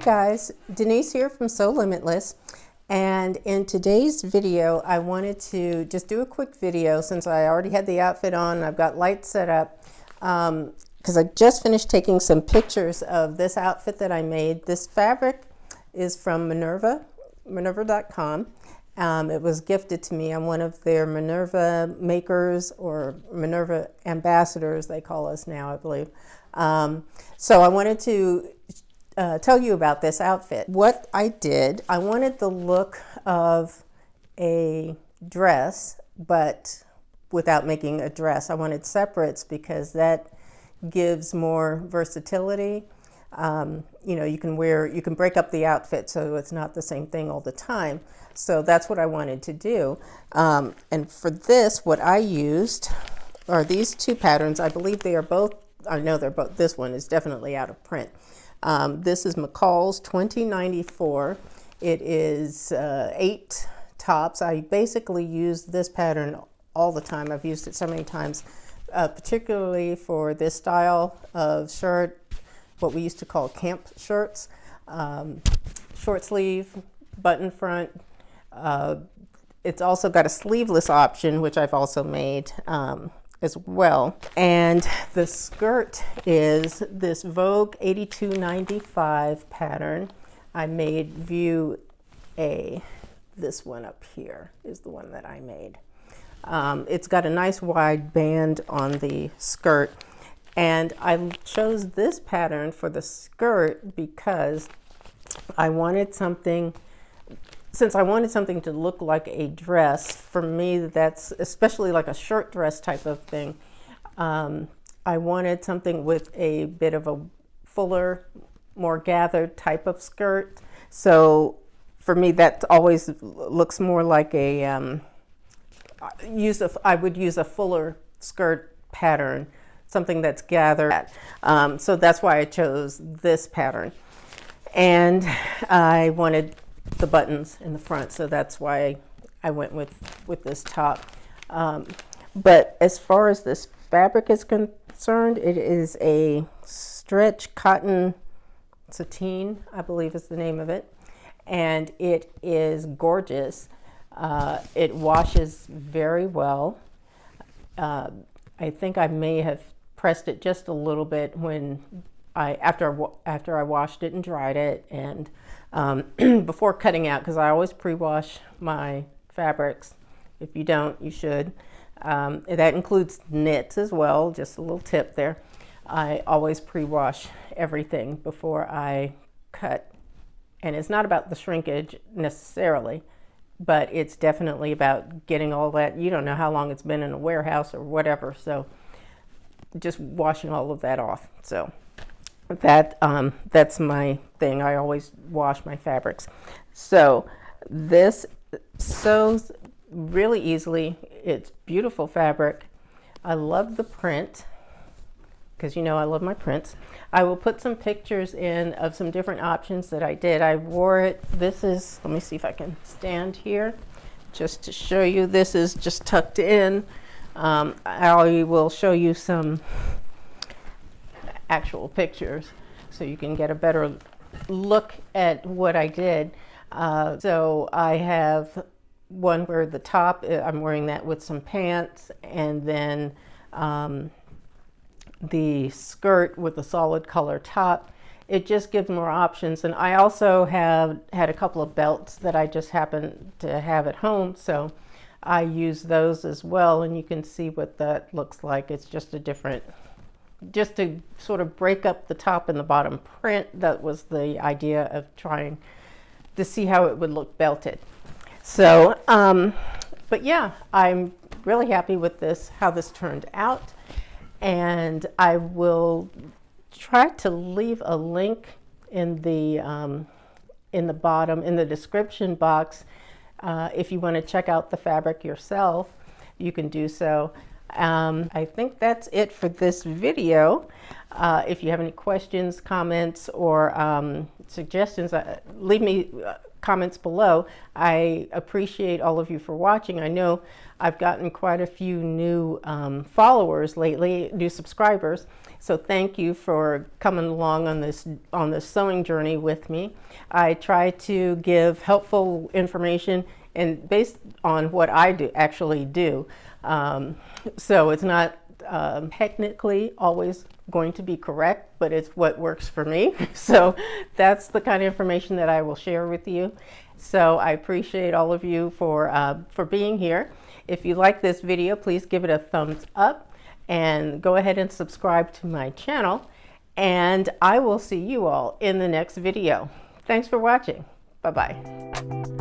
guys, Denise here from Sewlimitless, and in today's video I wanted to just do a quick video since I already had the outfit on. I've got lights set up because I just finished taking some pictures of this outfit that I made. This fabric is from Minerva, Minerva.com. It was gifted to me. I'm one of their Minerva makers, or Minerva ambassadors they call us now, I believe. So I wanted to tell you about this outfit. What I did, I wanted the look of a dress, but without making a dress. I wanted separates because that gives more versatility. You know, you can break up the outfit so it's not the same thing all the time. So that's what I wanted to do. And for this, what I used are these two patterns. I believe they are both, I know they're both, this one is definitely out of print. This is McCall's 2094. It is 8 tops. I basically use this pattern all the time. I've used it so many times, particularly for this style of shirt, what we used to call camp shirts, short sleeve, button front. It's also got a sleeveless option, which I've also made as well. And the skirt is this Vogue 8295 pattern. I made view A. This one up here is the one that I made. It's got a nice wide band on the skirt. And I chose this pattern for the skirt because I wanted something, since I wanted something to look like a dress. For me, that's especially like a shirt dress type of thing. I wanted something with a bit of a fuller, more gathered type of skirt. So for me, that always looks more like a, I would use a fuller skirt pattern, something that's gathered. So that's why I chose this pattern. And I wanted the buttons in the front, so that's why I went with this top. But as far as this fabric is concerned, it is a stretch cotton sateen, I believe is the name of it, and it is gorgeous. It washes very well. I think I may have pressed it just a little bit when after I washed it and dried it, and before cutting out, because I always pre-wash my fabrics. If you don't, you should. That includes knits as well, just a little tip there. I always pre-wash everything before I cut. And it's not about the shrinkage necessarily, but it's definitely about getting all that. You don't know how long it's been in a warehouse or whatever, so just washing all of that off. So that's my thing. I always wash my fabrics. So this sews really easily. It's beautiful fabric. I love the print because you know I love my prints. I will put some pictures in of some different options that I did. I wore it. This is, let me see if I can stand here just to show you. This is just tucked in. I will show you some actual pictures so you can get a better look at what I did. So I have one where the top, I'm wearing that with some pants, and then the skirt with a solid color top. It just gives more options. And I also have had a couple of belts that I just happen to have at home, so I use those as well, and you can see what that looks like. It's just a different, just to sort of break up the top and the bottom print. That was the idea of trying to see how it would look belted. So, but yeah, I'm really happy with this, how this turned out. And I will try to leave a link in the bottom, in the description box. If you want to check out the fabric yourself, you can do so. I think that's it for this video. If you have any questions, comments, or suggestions, leave me comments below. I appreciate all of you for watching. I know I've gotten quite a few new followers lately, new subscribers, So thank you for coming along on this sewing journey with me. I try to give helpful information and based on what I actually do. So it's not technically always going to be correct, but it's what works for me. So that's the kind of information that I will share with you. So I appreciate all of you for being here. If you like this video, please give it a thumbs up and go ahead and subscribe to my channel. And I will see you all in the next video. Thanks for watching. Bye-bye.